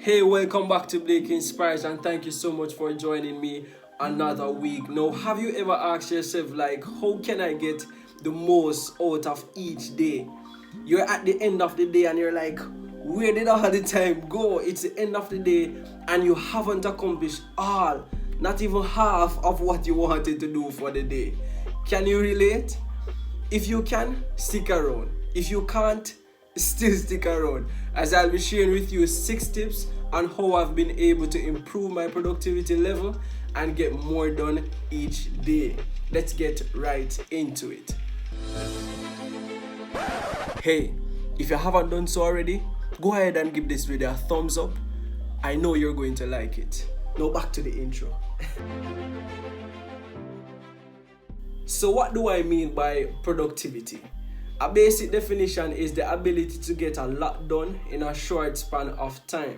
Hey, welcome back to Blake Inspires, and thank you so much for joining me another week. Now, have you ever asked yourself, like, how can I get the most out of each day? You're at the end of the day and you're like, where did all the time go? It's the end of the day and you haven't accomplished all, not even half of what you wanted to do for the day. Can you relate? If you can, stick around. If you can't, still stick around, as I'll be sharing with you 6 tips on how I've been able to improve my productivity level and get more done each day. Let's get right into it. Hey, if you haven't done so already, go ahead and give this video a thumbs up. I know you're going to like it. Now back to the intro. So what do I mean by productivity? A basic definition is the ability to get a lot done in a short span of time.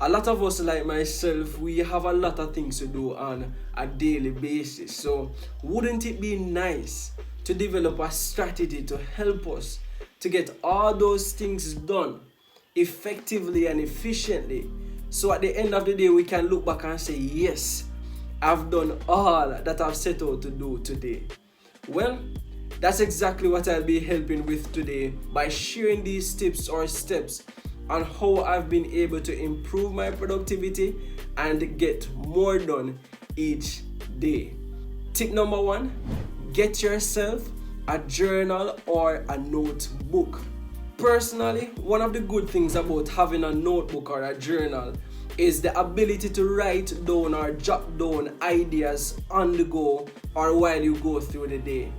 A lot of us, like myself, we have a lot of things to do on a daily basis. So wouldn't it be nice to develop a strategy to help us to get all those things done effectively and efficiently? So at the end of the day, we can look back and say, yes, I've done all that I've set out to do today. Well, that's exactly what I'll be helping with today by sharing these tips or steps on how I've been able to improve my productivity and get more done each day. Tip number 1, get yourself a journal or a notebook. Personally, one of the good things about having a notebook or a journal is the ability to write down or jot down ideas on the go or while you go through the day.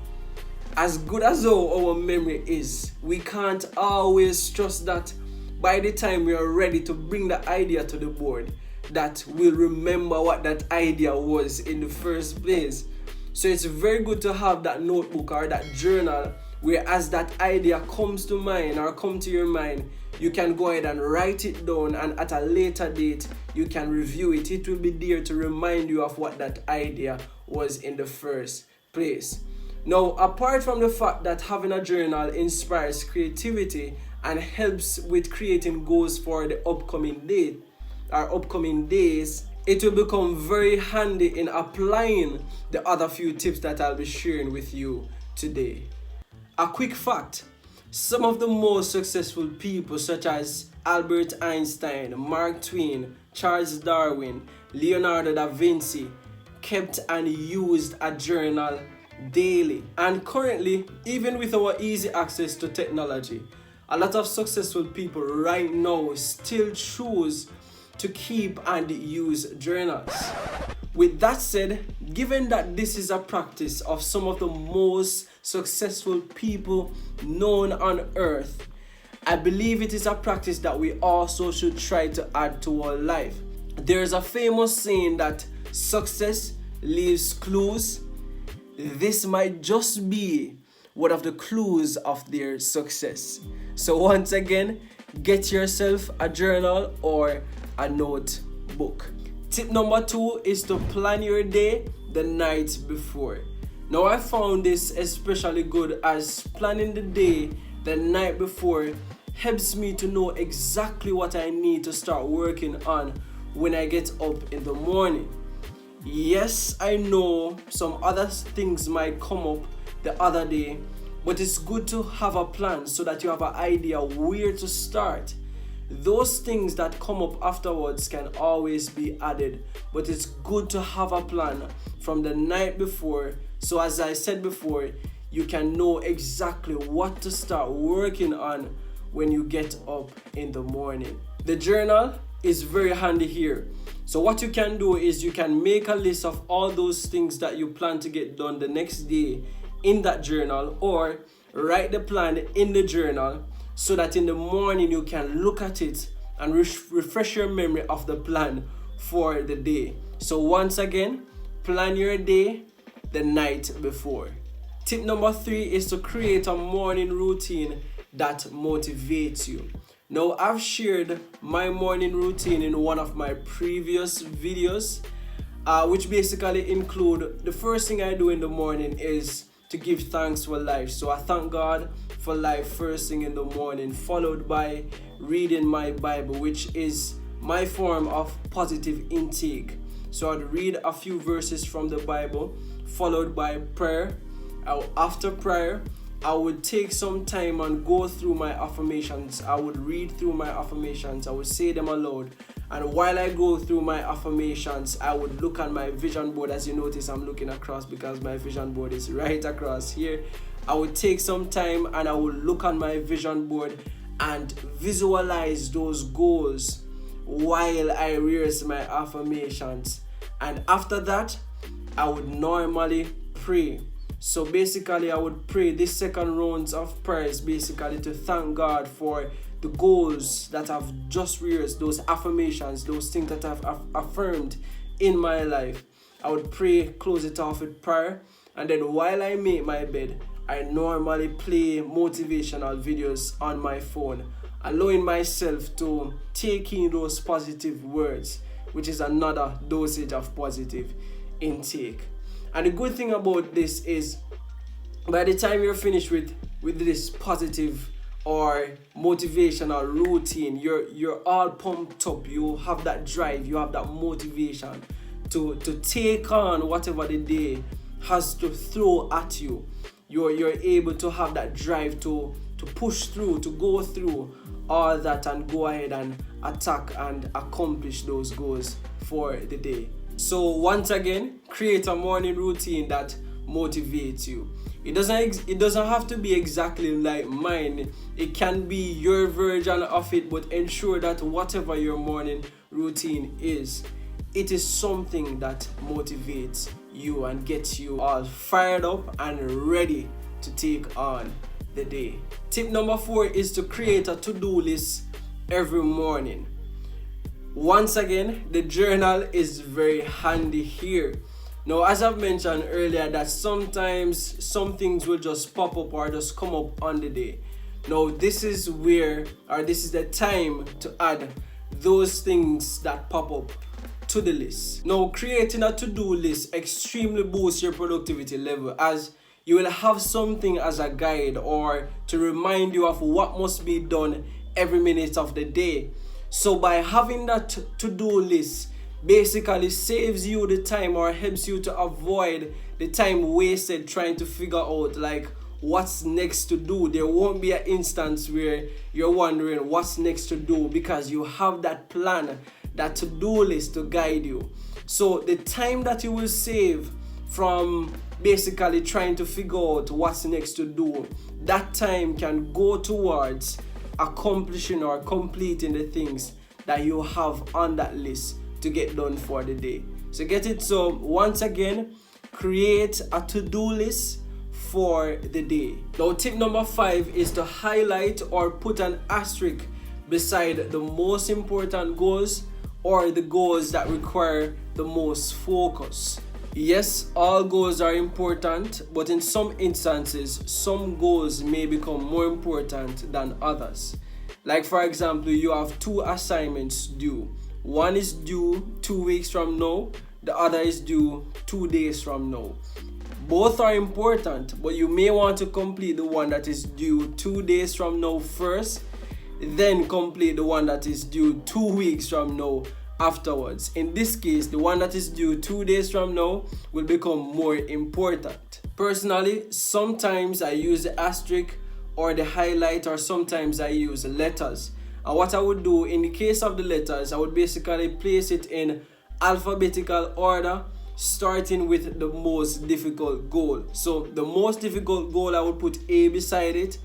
As good as our memory is, we can't always trust that by the time we are ready to bring the idea to the board, that we'll remember what that idea was in the first place. So it's very good to have that notebook or that journal where as that idea comes to mind or come to your mind, you can go ahead and write it down, and at a later date, you can review it. It will be there to remind you of what that idea was in the first place. Now, apart from the fact that having a journal inspires creativity and helps with creating goals for the upcoming day or upcoming days, it will become very handy in applying the other few tips that I'll be sharing with you today. A quick fact: some of the most successful people, such as Albert Einstein, Mark Twain, Charles Darwin, Leonardo da Vinci, kept and used a journal daily. And currently, even with our easy access to technology, a lot of successful people right now still choose to keep and use journals. With that said, given that this is a practice of some of the most successful people known on earth, I believe it is a practice that we also should try to add to our life. There is a famous saying that success leaves clues. This might just be one of the clues of their success. So once again, get yourself a journal or a notebook. Tip number 2 is to plan your day the night before. Now, I found this especially good as planning the day the night before helps me to know exactly what I need to start working on when I get up in the morning. Yes, I know some other things might come up the other day, but it's good to have a plan so that you have an idea where to start. Those things that come up afterwards can always be added, but it's good to have a plan from the night before. So as I said before, you can know exactly what to start working on when you get up in the morning. The journal is very handy here. So what you can do is you can make a list of all those things that you plan to get done the next day in that journal, or write the plan in the journal so that in the morning you can look at it and refresh your memory of the plan for the day. So once again, plan your day the night before. Tip number 3 is to create a morning routine that motivates you. Now, I've shared my morning routine in one of my previous videos, which basically include the first thing I do in the morning is to give thanks for life. So I thank God for life first thing in the morning, followed by reading my Bible, which is my form of positive intake. So I'd read a few verses from the Bible, followed by prayer. After prayer, I would take some time and go through my affirmations. I would read through my affirmations. I would say them aloud. And while I go through my affirmations, I would look at my vision board. As you notice, I'm looking across because my vision board is right across here. I would take some time and I would look at my vision board and visualize those goals while I rehearse my affirmations. And after that, I would normally pray. So basically, I would pray this second rounds of prayers basically to thank God for the goals that I've just rehearsed, those affirmations, those things that I've affirmed in my life. I would pray, close it off with prayer, and then while I make my bed, I normally play motivational videos on my phone, allowing myself to take in those positive words, which is another dosage of positive intake. And the good thing about this is by the time you're finished with this positive or motivational routine, you're all pumped up. You have that drive, you have that motivation to take on whatever the day has to throw at you. You're able to have that drive to push through, to go through all that and go ahead and attack and accomplish those goals for the day. So once again, create a morning routine that motivates you. It doesn't have to be exactly like mine. It can be your version of it, but ensure that whatever your morning routine is, it is something that motivates you and gets you all fired up and ready to take on the day. Tip number 4 is to create a to-do list every morning. Once again, the journal is very handy here. Now, as I've mentioned earlier, that sometimes some things will just pop up or just come up on the day. Now, this is the time to add those things that pop up to the list. Now, creating a to-do list extremely boosts your productivity level, as you will have something as a guide or to remind you of what must be done every minute of the day. So by having that to-do list, basically saves you the time or helps you to avoid the time wasted trying to figure out like what's next to do. There won't be an instance where you're wondering what's next to do because you have that plan, that to-do list to guide you. So the time that you will save from basically trying to figure out what's next to do, that time can go towards accomplishing or completing the things that you have on that list to get done for the day. So get it. So once again, create a to-do list for the day. Now, tip number 5 is to highlight or put an asterisk beside the most important goals or the goals that require the most focus. Yes, all goals are important, but in some instances, some goals may become more important than others. Like for example, you have 2 assignments due. One is due 2 weeks from now, the other is due 2 days from now. Both are important, but you may want to complete the one that is due 2 days from now first, then complete the one that is due 2 weeks from now afterwards. In this case, the one that is due 2 days from now will become more important. Personally, sometimes I use the asterisk or the highlight, or sometimes I use letters. And what I would do in the case of the letters, I would basically place it in alphabetical order, starting with the most difficult goal. So the most difficult goal, I would put A beside it.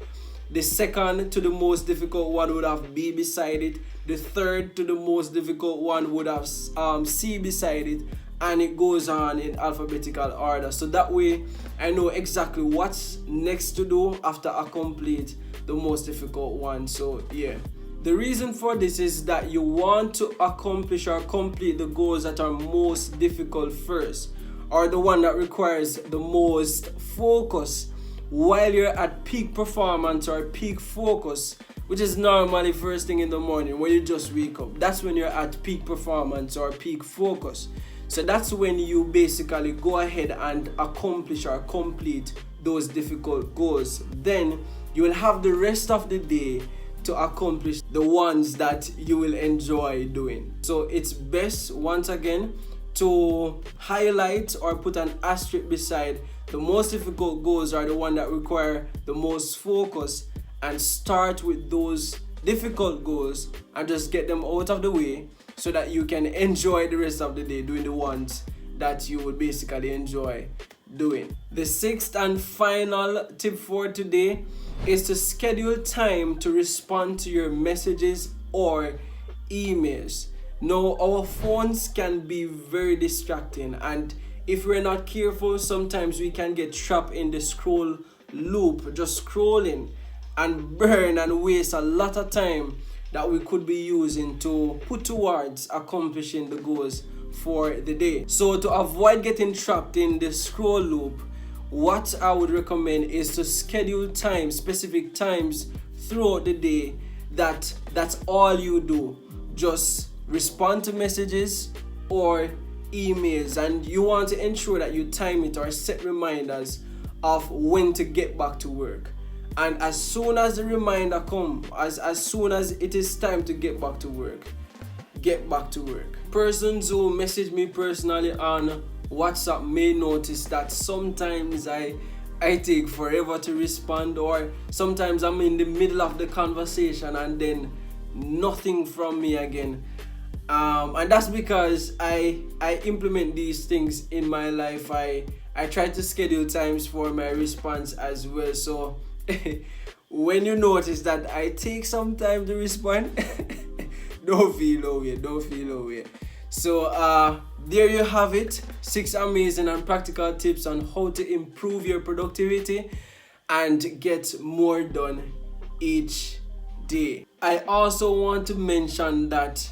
The second to the most difficult one would have B beside it. The third to the most difficult one would have C beside it. And it goes on in alphabetical order. So that way I know exactly what's next to do after I complete the most difficult one. So yeah. The reason for this is that you want to accomplish or complete the goals that are most difficult first, or the one that requires the most focus while you're at peak performance or peak focus, which is normally first thing in the morning when you just wake up. That's when you're at peak performance or peak focus. So that's when you basically go ahead and accomplish or complete those difficult goals. Then you will have the rest of the day to accomplish the ones that you will enjoy doing. So it's best, once again, to highlight or put an asterisk beside the most difficult goals are the ones that require the most focus, and start with those difficult goals and just get them out of the way so that you can enjoy the rest of the day doing the ones that you would basically enjoy doing. The sixth and final tip for today is to schedule time to respond to your messages or emails. Now, our phones can be very distracting, and if we're not careful, sometimes we can get trapped in the scroll loop, just scrolling, and burn and waste a lot of time that we could be using to put towards accomplishing the goals for the day. So to avoid getting trapped in the scroll loop, what I would recommend is to schedule time, specific times throughout the day that's all you do. Just respond to messages or emails, and you want to ensure that you time it or set reminders of when to get back to work. And as soon as the reminder comes, as soon as it is time to get back to work, get back to work. Persons who message me personally on WhatsApp may notice that sometimes I take forever to respond, or sometimes I'm in the middle of the conversation and then nothing from me again. And that's because I implement these things in my life. I try to schedule times for my response as well. So when you notice that I take some time to respond, don't feel no way. So there you have it, 6 amazing and practical tips on how to improve your productivity and get more done each day. I also want to mention that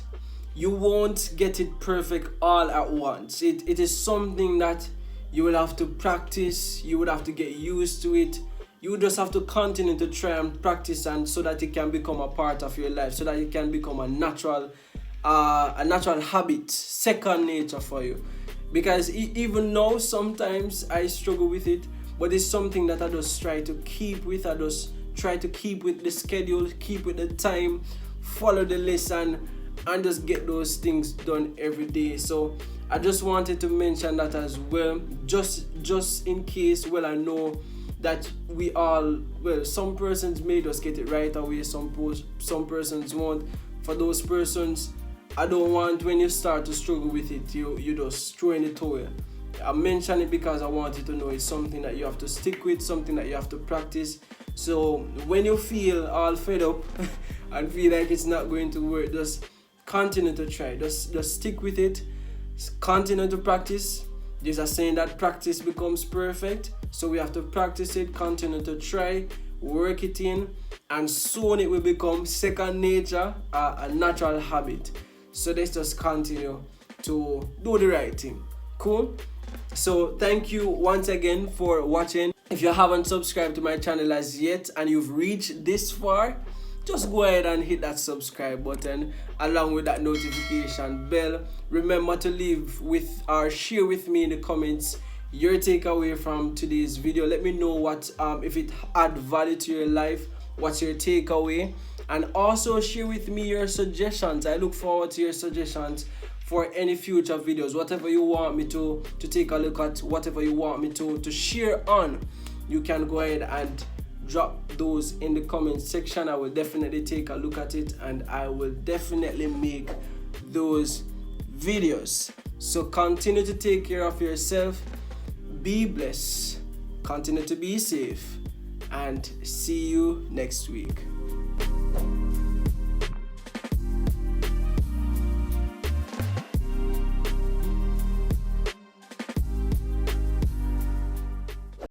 you won't get it perfect all at once. It is something that you will have to practice, you would have to get used to it. You just have to continue to try and practice, and so that it can become a part of your life, so that it can become a natural habit, second nature for you. Because even now, sometimes I struggle with it, but it's something that I just try to keep with. I just try to keep with the schedule, keep with the time, follow the lesson, and just get those things done every day. So I just wanted to mention that as well, just in case. Well, I know that we all, some persons may just get it right away, some persons won't. For those persons, I don't want when you start to struggle with it, you just throw in the towel. I mention it because I want you to know it's something that you have to stick with, something that you have to practice. So when you feel all fed up and feel like it's not going to work, just continue to try. Just stick with it. Continue to practice. There's a saying that practice becomes perfect. So we have to practice it, continue to try, work it in, and soon it will become second nature, a natural habit. So let's just continue to do the right thing. Cool? So thank you once again for watching. If you haven't subscribed to my channel as yet and you've reached this far, just go ahead and hit that subscribe button along with that notification bell. Remember to leave with or share with me in the comments your takeaway from today's video. Let me know what if it add value to your life, what's your takeaway, and also share with me your suggestions. I look forward to your suggestions for any future videos, whatever you want me to take a look at, whatever you want me to share on. You can go ahead and drop those in the comment section. I will definitely take a look at it, and I will definitely make those videos. So continue to take care of yourself, be blessed, continue to be safe, and see you next week.